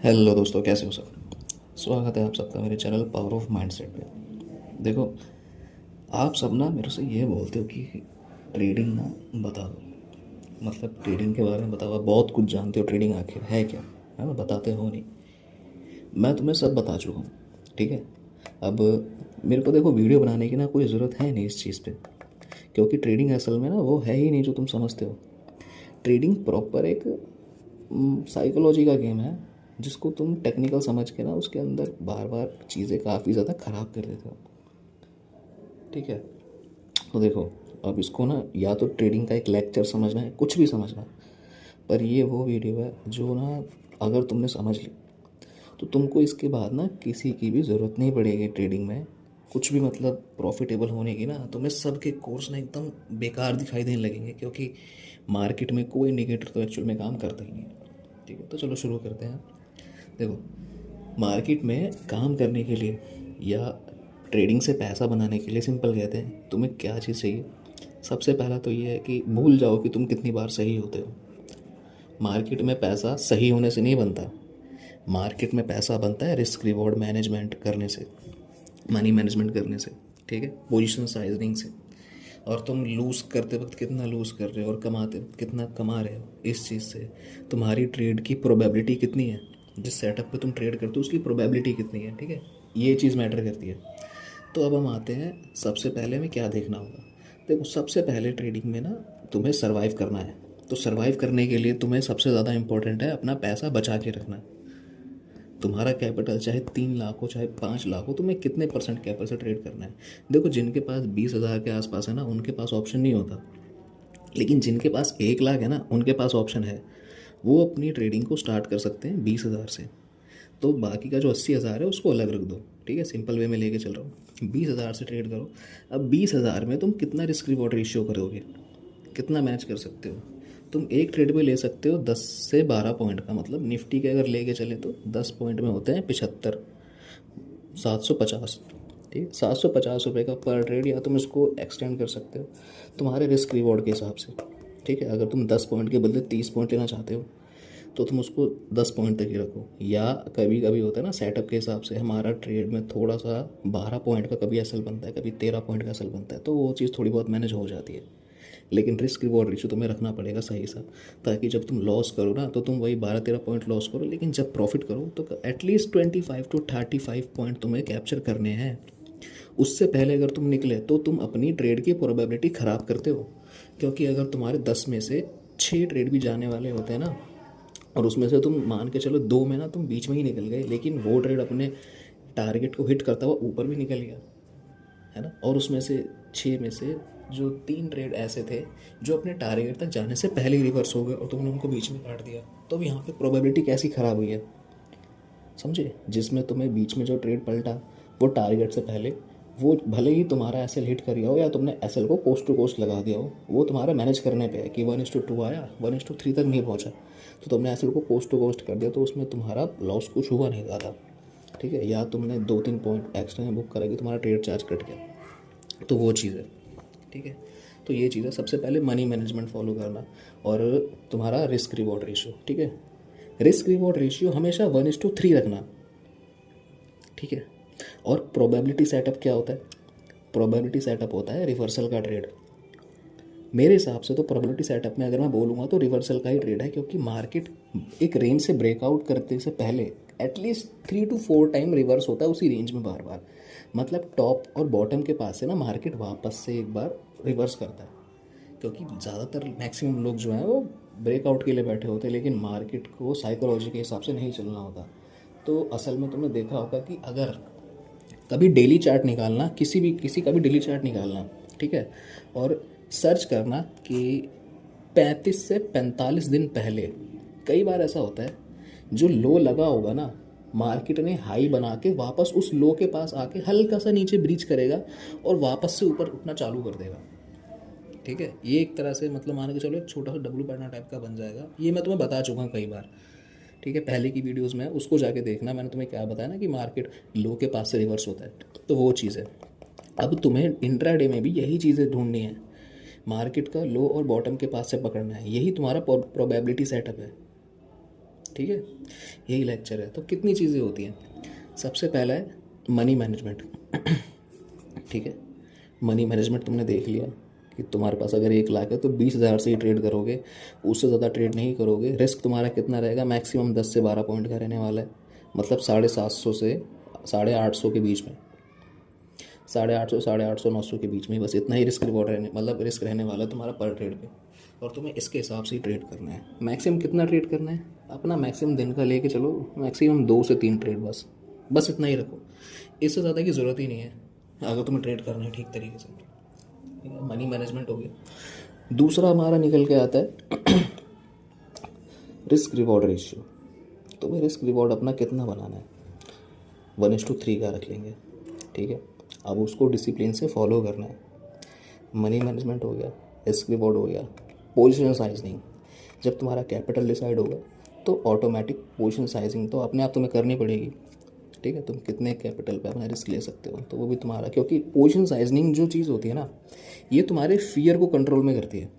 Hello दोस्तों, कैसे हो सब। स्वागत है आप सबका मेरे चैनल पावर ऑफ माइंडसेट पे। देखो, आप सब ना मेरे से ये बोलते हो कि ट्रेडिंग ना बता दो, मतलब ट्रेडिंग के बारे में बताओ, आप बहुत कुछ जानते हो, ट्रेडिंग आखिर है क्या, है ना, बताते हो नहीं। मैं तुम्हें सब बता चुका हूँ, ठीक है। अब मेरे को देखो, वीडियो बनाने की ना कोई ज़रूरत है नहीं इस चीज़ पे, क्योंकि ट्रेडिंग असल में ना वो है ही नहीं जो तुम समझते हो। ट्रेडिंग प्रॉपर एक साइकोलॉजी का गेम है, जिसको तुम टेक्निकल समझ के ना उसके अंदर बार बार चीज़ें काफ़ी ज़्यादा ख़राब कर देते हो, ठीक है। तो देखो, अब इसको ना या तो ट्रेडिंग का एक लेक्चर समझना है, कुछ भी समझना है, पर ये वो वीडियो है जो ना अगर तुमने समझ ली तो तुमको इसके बाद ना किसी की भी ज़रूरत नहीं पड़ेगी ट्रेडिंग में। कुछ भी मतलब प्रॉफिटेबल होने की ना तुम्हें सबके कोर्स ना एकदम बेकार दिखाई देने लगेंगे, क्योंकि मार्केट में कोई इंडिकेटर तो एक्चुअल में काम करता ही नहीं है, ठीक है। तो चलो शुरू करते हैं। देखो, मार्केट में काम करने के लिए या ट्रेडिंग से पैसा बनाने के लिए सिंपल कहते हैं, तुम्हें क्या चीज़ चाहिए। सबसे पहला तो ये है कि भूल जाओ कि तुम कितनी बार सही होते हो। मार्केट में पैसा सही होने से नहीं बनता, मार्केट में पैसा बनता है रिस्क रिवॉर्ड मैनेजमेंट करने से, मनी मैनेजमेंट करने से, ठीक है, पोजीशन साइजनिंग से। और तुम लूज़ करते वक्त कितना लूज़ कर रहे हो और कमाते वक्त कितना कमा रहे हो, इस चीज़ से तुम्हारी ट्रेड की प्रोबेबिलिटी कितनी है, जिस सेटअप पे तुम ट्रेड करते हो उसकी प्रोबेबिलिटी कितनी है, ठीक है। ये चीज़ मैटर करती है। तो अब हम आते हैं, सबसे पहले में क्या देखना होगा। देखो, सबसे पहले ट्रेडिंग में ना तुम्हें सर्वाइव करना है। तो सर्वाइव करने के लिए तुम्हें सबसे ज़्यादा इंपॉर्टेंट है अपना पैसा बचा के रखना है। तुम्हारा कैपिटल चाहे 3 लाख हो चाहे 5 लाख हो, तुम्हें कितने परसेंट कैपिटल से ट्रेड करना है। देखो, जिनके पास 20,000 के आसपास है ना, उनके पास ऑप्शन नहीं होता, लेकिन जिनके पास 1 लाख है ना, उनके पास ऑप्शन है। वो अपनी ट्रेडिंग को स्टार्ट कर सकते हैं 20,000 से। तो बाकी का जो 80,000 है उसको अलग रख दो, ठीक है, सिंपल वे में लेके चल रहा हूँ। 20,000 से ट्रेड करो। अब 20,000 में तुम कितना रिस्क रिवॉर्ड रेशियो करोगे, कितना मैच कर सकते हो। तुम एक ट्रेड में ले सकते हो 10 से 12 पॉइंट का, मतलब निफ्टी के अगर लेके चले तो 10 पॉइंट में होते हैं 75, 750, ठीक है। 750 रुपये का पर ट्रेड, या तुम इसको एक्सटेंड कर सकते हो तुम्हारे रिस्क रिवॉर्ड के हिसाब से, ठीक है। अगर तुम 10 पॉइंट के बदले 30 पॉइंट लेना चाहते हो तो तुम उसको 10 पॉइंट तक ही रखो। या कभी कभी होता है ना, सेटअप के हिसाब से हमारा ट्रेड में थोड़ा सा 12 पॉइंट का कभी एसएल बनता है, कभी 13 पॉइंट का एसएल बनता है, तो वो चीज़ थोड़ी बहुत मैनेज हो जाती है। लेकिन रिस्क रिवॉर्ड रेशियो तुम्हें रखना पड़ेगा सही सा, ताकि जब तुम लॉस करो ना तो तुम वही 12-13 पॉइंट लॉस करो, लेकिन जब प्रॉफिट करो तो एटलीस्ट 25 to 35 पॉइंट तुम्हें कैप्चर करने हैं। उससे पहले अगर तुम निकले तो तुम अपनी ट्रेड की प्रोबेबिलिटी ख़राब करते हो, क्योंकि अगर तुम्हारे 10 में से 6 ट्रेड भी जाने वाले होते हैं ना, और उसमें से तुम मान के चलो 2 में ना तुम बीच में ही निकल गए, लेकिन वो ट्रेड अपने टारगेट को हिट करता हुआ ऊपर भी निकल गया, है ना, और उसमें से 6 में से जो 3 ट्रेड ऐसे थे जो अपने टारगेट तक जाने से पहले ही रिवर्स हो गए और तुमने उनको बीच में काट दिया, तो अब यहाँ पे प्रोबेबिलिटी कैसी ख़राब हुई है, समझे। जिसमें तुम्हें बीच में जो ट्रेड पलटा वो टारगेट से पहले, वो भले ही तुम्हारा एसएल हिट कर गया हो या तुमने एसएल को कोस्ट टू कोस्ट लगा दिया हो, वो तुम्हारा मैनेज करने पे है कि 1:2 आया, 1:3 तक नहीं पहुंचा, तो तुमने एसएल को कोस्ट टू कोस्ट कर दिया, तो उसमें तुम्हारा लॉस कुछ हुआ नहीं ज़्यादा, ठीक है। या तुमने 2-3 पॉइंट एक्स्ट्रा में बुक करा कि तुम्हारा ट्रेड चार्ज कट गया, तो वो चीज़ है, ठीक है। तो ये चीज़ है, सबसे पहले मनी मैनेजमेंट फॉलो करना और तुम्हारा रिस्क रिवॉर्ड रेशियो, ठीक है। रिस्क रिवॉर्ड रेशियो हमेशा 1:3 रखना, ठीक है। और प्रोबेबिलिटी सेटअप क्या होता है, प्रोबेबिलिटी सेटअप होता है रिवर्सल का ट्रेड। मेरे हिसाब से तो प्रोबेबिलिटी सेटअप में अगर मैं बोलूँगा तो रिवर्सल का ही ट्रेड है, क्योंकि मार्केट एक रेंज से ब्रेकआउट करते से पहले एटलीस्ट 3 to 4 टाइम रिवर्स होता है उसी रेंज में बार बार, मतलब टॉप और बॉटम के पास से ना मार्केट वापस से एक बार रिवर्स करता है, क्योंकि ज़्यादातर मैक्सिमम लोग जो हैं वो ब्रेकआउट के लिए बैठे होते हैं, लेकिन मार्केट को साइकोलॉजी के हिसाब से नहीं चलना होता। तो असल में तुमने देखा होगा कि अगर कभी डेली चार्ट निकालना, किसी का भी डेली चार्ट निकालना, ठीक है, और सर्च करना कि 35 से 45 दिन पहले, कई बार ऐसा होता है जो लो लगा होगा ना, मार्केट ने हाई बना के वापस उस लो के पास आके हल्का सा नीचे ब्रीच करेगा और वापस से ऊपर उठना चालू कर देगा, ठीक है। ये एक तरह से मतलब मान के चलो एक छोटा सा डब्लू पैटर्न टाइप का बन जाएगा। ये मैं तुम्हें बता चुका हूँ कई बार, ठीक है, पहले की वीडियोस में, उसको जाके देखना। मैंने तुम्हें क्या बताया ना कि मार्केट लो के पास से रिवर्स होता है, तो वो चीज़ है। अब तुम्हें इंट्राडे में भी यही चीज़ें ढूंढनी है, मार्केट का लो और बॉटम के पास से पकड़ना है, यही तुम्हारा प्रोबेबिलिटी सेटअप है, ठीक है, यही लेक्चर है। तो कितनी चीज़ें होती हैं। सबसे पहला है मनी मैनेजमेंट। ठीक है, मनी मैनेजमेंट तुमने देख लिया कि तुम्हारे पास अगर 1 लाख है तो 20,000 से ही ट्रेड करोगे, उससे ज़्यादा ट्रेड नहीं करोगे। रिस्क तुम्हारा कितना रहेगा, मैक्सिमम 10 से 12 पॉइंट का रहने वाला है, मतलब 750 से 850 के बीच में, 850, 850, 900 के बीच में, बस इतना ही रिस्क रिवॉर्ड रहने, मतलब रिस्क रहने वाला है तुम्हारा पर ट्रेड पे। और तुम्हें इसके हिसाब से ही ट्रेड करना है। मैक्सिमम कितना ट्रेड करना है अपना, मैक्सिमम दिन का लेके चलो, मैक्सिमम 2 से 3 ट्रेड, बस इतना ही रखो, इससे ज़्यादा की ज़रूरत ही नहीं है अगर तुम्हें ट्रेड करना है ठीक तरीके से। मनी मैनेजमेंट हो गया। दूसरा हमारा निकल के आता है रिस्क रिवॉर्ड रेशियो। तुम्हें रिस्क रिवॉर्ड अपना कितना बनाना है, 1:3 का रख लेंगे। ठीक है, अब उसको डिसिप्लिन से फॉलो करना है। मनी मैनेजमेंट हो गया, रिस्क रिवॉर्ड हो गया, पोजीशन साइजिंग। जब तुम्हारा कैपिटल डिसाइड होगा तो ऑटोमेटिक पोजीशन साइजिंग तो अपने आप तुम्हें करनी पड़ेगी। ठीक है, तुम कितने कैपिटल पे अपना रिस्क ले सकते हो तो वो भी तुम्हारा, क्योंकि पोजीशन साइजिंग जो चीज़ होती है ना, ये तुम्हारे फियर को कंट्रोल में करती है।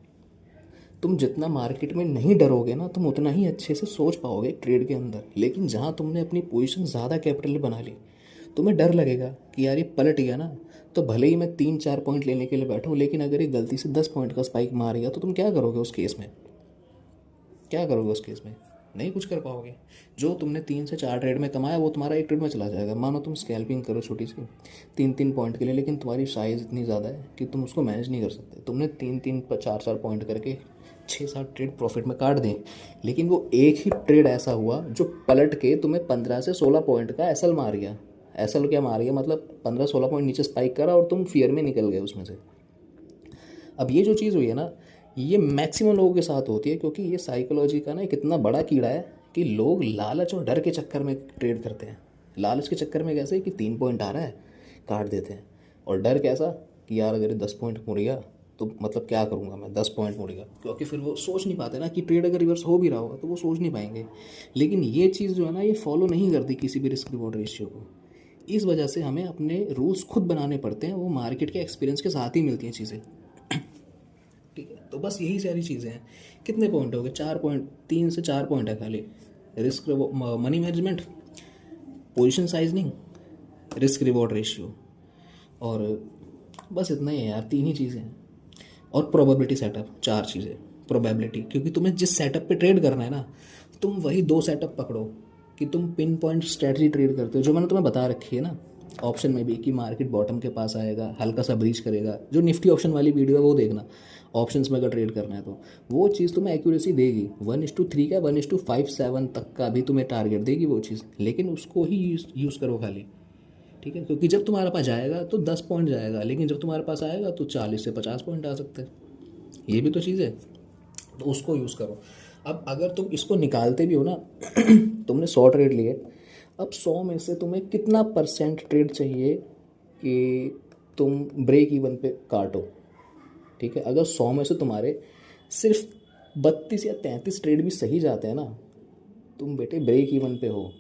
तुम जितना मार्केट में नहीं डरोगे ना, तुम उतना ही अच्छे से सोच पाओगे ट्रेड के अंदर। लेकिन जहाँ तुमने अपनी पोजीशन ज़्यादा कैपिटल बना ली, तुम्हें डर लगेगा कि यार ये पलट गया ना, तो भले ही मैं 3-4 पॉइंट लेने के लिए बैठूँ, लेकिन अगर ये गलती से 10 पॉइंट का स्पाइक मार गया तो तुम क्या करोगे उस केस में, क्या करोगे उस केस में, नहीं कुछ कर पाओगे। जो तुमने 3 से 4 ट्रेड में कमाया वो तुम्हारा एक ट्रेड में चला जाएगा। मानो तुम स्कैल्पिंग करो छोटी सी 3-3 पॉइंट के लिए, लेकिन तुम्हारी साइज़ इतनी ज़्यादा है कि तुम उसको मैनेज नहीं कर सकते। तुमने 3-3 4-4 पॉइंट करके 6-7 ट्रेड प्रॉफिट में काट दें, लेकिन वो एक ही ट्रेड ऐसा हुआ जो पलट के तुम्हें 15 से 16 पॉइंट का एसएल मार गया। एसएल क्या मार गया, मतलब 15-16 पॉइंट नीचे स्पाइक करा और तुम फियर में निकल गए उसमें से। अब ये जो चीज़ हुई है ना, ये मैक्सिमम लोगों के साथ होती है, क्योंकि ये साइकोलॉजी का ना एक इतना बड़ा कीड़ा है कि लोग लालच और डर के चक्कर में ट्रेड करते हैं। लालच के चक्कर में कैसे कि 3 पॉइंट आ रहा है काट देते हैं, और डर कैसा कि यार अगर 10 पॉइंट मुड़ गया तो मतलब क्या करूँगा मैं, 10 पॉइंट मुड़ गया। क्योंकि फिर वो सोच नहीं पाते ना कि ट्रेड अगर रिवर्स हो भी रहा होगा तो वो सोच नहीं पाएंगे। लेकिन ये चीज़ जो है ना, ये फॉलो नहीं करती किसी भी रिस्क रिवॉर्ड रेशियो को। इस वजह से हमें अपने रूल्स खुद बनाने पड़ते हैं, वो मार्केट के एक्सपीरियंस के साथ ही मिलती हैं चीज़ें। ठीक है, तो बस यही सारी चीज़ें हैं। कितने पॉइंट हो गए, 4 पॉइंट, 3 से 4 पॉइंट है खाली। Risk money management, position sizing, risk reward ratio, और बस इतना ही है यार, 3 ही चीज़ें हैं। और प्रोबेबिलिटी सेटअप, 4 चीज़ें। प्रोबेबिलिटी, क्योंकि तुम्हें जिस सेटअप पे ट्रेड करना है ना, तुम वही 2 सेटअप पकड़ो कि तुम पिन पॉइंट स्ट्रेटजी ट्रेड करते हो, जो मैंने तुम्हें बता रखी है ना ऑप्शन में भी, कि मार्केट बॉटम के पास आएगा, हल्का सा ब्रीच करेगा। जो निफ्टी ऑप्शन वाली वीडियो है वो देखना, ऑप्शंस में अगर ट्रेड करना है तो वो चीज़ तुम्हें एक्यूरेसी देगी। 1:3 का 1:57 तक का भी तुम्हें टारगेट देगी वो चीज़, लेकिन उसको ही यूज़ करो खाली। ठीक है, क्योंकि जब तुम्हारे पास जाएगा तो 10 पॉइंट जाएगा, लेकिन जब तुम्हारे पास आएगा तो 40 से 50 पॉइंट आ सकते हैं। ये भी तो चीज़ है, तो उसको यूज़ करो। अब अगर तुम इसको निकालते भी हो ना तुमने 100 ट्रेड लिए, अब 100 में से तुम्हें कितना % ट्रेड चाहिए कि तुम ब्रेक इवन पे काटो। ठीक है, अगर 100 में से तुम्हारे सिर्फ 32 या 33 ट्रेड भी सही जाते हैं ना, तुम बेटे ब्रेक इवन पे हो।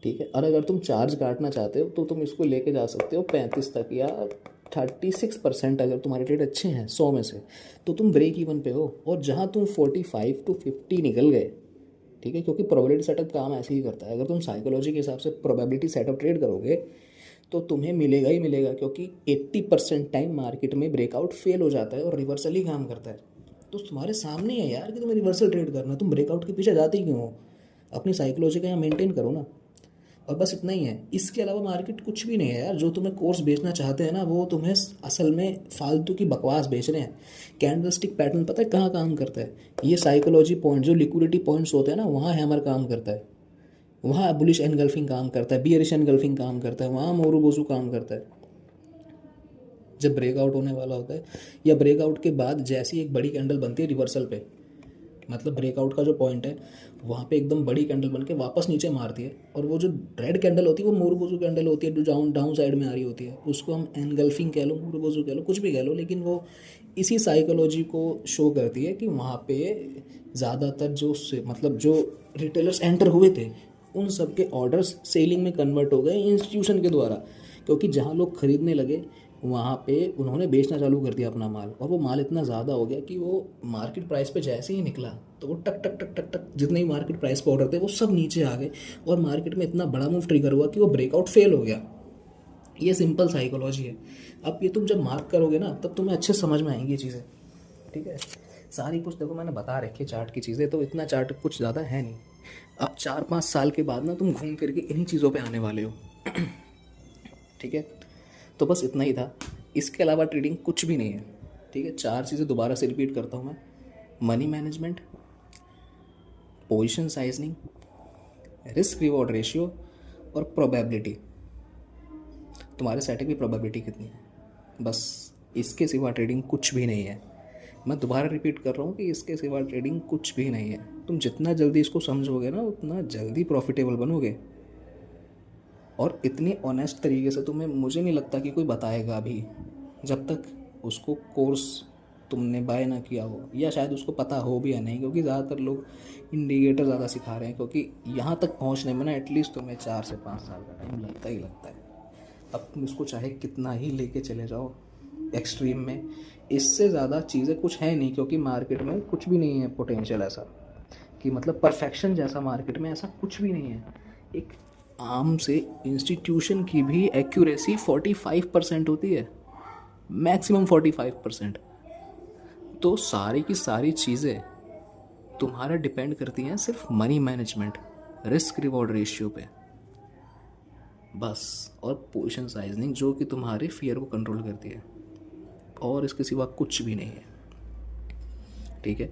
ठीक है, और अगर तुम चार्ज काटना चाहते हो तो तुम इसको लेके जा सकते हो 35 तक, या 36% अगर तुम्हारे ट्रेड अच्छे हैं 100 में से, तो तुम ब्रेक इवन पे हो। और जहाँ तुम 45 to 50 निकल गए, ठीक है, क्योंकि प्रोबेबिलिटी सेटअप काम ऐसे ही करता है। अगर तुम साइकोलॉजी के हिसाब से प्रोबेबिलिटी सेटअप ट्रेड करोगे तो तुम्हें मिलेगा ही मिलेगा, क्योंकि 80% टाइम मार्केट में ब्रेकआउट फेल हो जाता है और रिवर्सल ही काम करता है। तो तुम्हारे सामने है यार कि तुम्हें रिवर्सल ट्रेड करना है, तुम ब्रेकआउट के पीछे जाते ही क्यों हो। अपनी साइकोलॉजी का यहाँ मेंटेन करो ना, और बस इतना ही है। इसके अलावा मार्केट कुछ भी नहीं है यार। जो तुम्हें कोर्स बेचना चाहते हैं ना, वो तुम्हें असल में फालतू की बकवास बेच रहे हैं। कैंडलस्टिक पैटर्न पता है कहाँ काम करता है, ये साइकोलॉजी पॉइंट जो लिक्विडिटी पॉइंट्स होते हैं ना, वहाँ हैमर काम करता है, वहाँ बुलिश एनगल्फिंग काम करता है, बियरिश एनगल्फिंग काम करता है, वहाँ मोरूबोजू काम करता है। जब ब्रेकआउट होने वाला होता है या ब्रेकआउट के बाद जैसी एक बड़ी कैंडल बनती है रिवर्सल पे, मतलब ब्रेकआउट का जो पॉइंट है वहाँ पे एकदम बड़ी कैंडल बन के वापस नीचे मारती है, और वो जो रेड कैंडल होती है वो मोरूबोजू कैंडल होती है, जो डाउन साइड में आ रही होती है। उसको हम एनगल्फिंग कह लो, मोरूबोजू कह लो, कुछ भी कह लो, लेकिन वो इसी साइकोलॉजी को शो करती है कि वहाँ पे ज़्यादातर जो मतलब जो रिटेलर्स एंटर हुए थे उन सब के ऑर्डर्स सेलिंग में कन्वर्ट हो गए इंस्टीट्यूशन के द्वारा, क्योंकि जहाँ लोग खरीदने लगे वहाँ पे उन्होंने बेचना चालू कर दिया अपना माल, और वो माल इतना ज़्यादा हो गया कि वो मार्केट प्राइस पे जैसे ही निकला तो वो टक टक टक टक टक जितने ही मार्केट प्राइस पे ऑर्डर थे वो सब नीचे आ गए, और मार्केट में इतना बड़ा मूव ट्रिगर हुआ कि वो ब्रेकआउट फेल हो गया। ये सिंपल साइकोलॉजी है। अब ये तुम जब मार्क करोगे ना तब तुम्हें अच्छे समझ में आएंगी ये चीज़ें, ठीक है। सारी कुछ देखो मैंने बता रखी है चार्ट की चीज़ें, तो इतना चार्ट कुछ ज़्यादा है नहीं। अब 4-5 साल के बाद ना तुम घूम फिर के इन्हीं चीज़ों पे आने वाले हो, ठीक है। तो बस इतना ही था, इसके अलावा ट्रेडिंग कुछ भी नहीं है, ठीक है। 4 चीज़ें दोबारा से रिपीट करता हूँ मैं: money management, position sizing, risk reward ratio, और प्रोबेबिलिटी। तुम्हारे सेटिंग की प्रोबेबिलिटी कितनी है, बस। इसके सिवा ट्रेडिंग कुछ भी नहीं है। मैं दोबारा रिपीट कर रहा हूँ कि इसके सिवा ट्रेडिंग कुछ भी नहीं है। तुम जितना जल्दी इसको समझोगे ना उतना जल्दी प्रॉफिटेबल बनोगे, और इतनी ऑनेस्ट तरीके से तुम्हें मुझे नहीं लगता कि कोई बताएगा भी, जब तक उसको कोर्स तुमने बाय ना किया हो, या शायद उसको पता हो भी या नहीं, क्योंकि ज़्यादातर लोग इंडिकेटर ज़्यादा सिखा रहे हैं, क्योंकि यहाँ तक पहुँचने में ना एटलीस्ट तुम्हें 4 से 5 साल का टाइम लगता ही लगता है। अब तुम इसको चाहे कितना ही लेके चले जाओ एक्सट्रीम में, इससे ज़्यादा चीज़ें कुछ है नहीं, क्योंकि मार्केट में कुछ भी नहीं है पोटेंशियल ऐसा कि मतलब परफेक्शन जैसा मार्केट में ऐसा कुछ भी नहीं है। एक आम से इंस्टीट्यूशन की भी एक्यूरेसी 45% होती है, मैक्सिमम 45%। तो सारी की सारी चीज़ें तुम्हारा डिपेंड करती हैं सिर्फ money management, risk reward ratio पे, बस। और पोजीशन साइजनिंग जो कि तुम्हारे फियर को कंट्रोल करती है, और इसके सिवा कुछ भी नहीं है, ठीक है।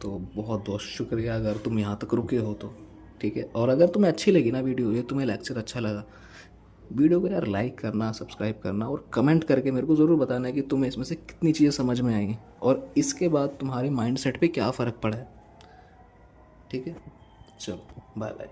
तो बहुत बहुत शुक्रिया अगर तुम यहाँ तक रुके हो तो, ठीक है। और अगर तुम्हें अच्छी लगी ना वीडियो, ये तुम्हें लेक्चर अच्छा लगा, वीडियो को यार लाइक करना, सब्सक्राइब करना, और कमेंट करके मेरे को ज़रूर बताना कि तुम्हें इसमें से कितनी चीज़ें समझ में आई और इसके बाद तुम्हारे माइंड सेट पर क्या फ़र्क पड़ा है, ठीक है। चलो बाय बाय।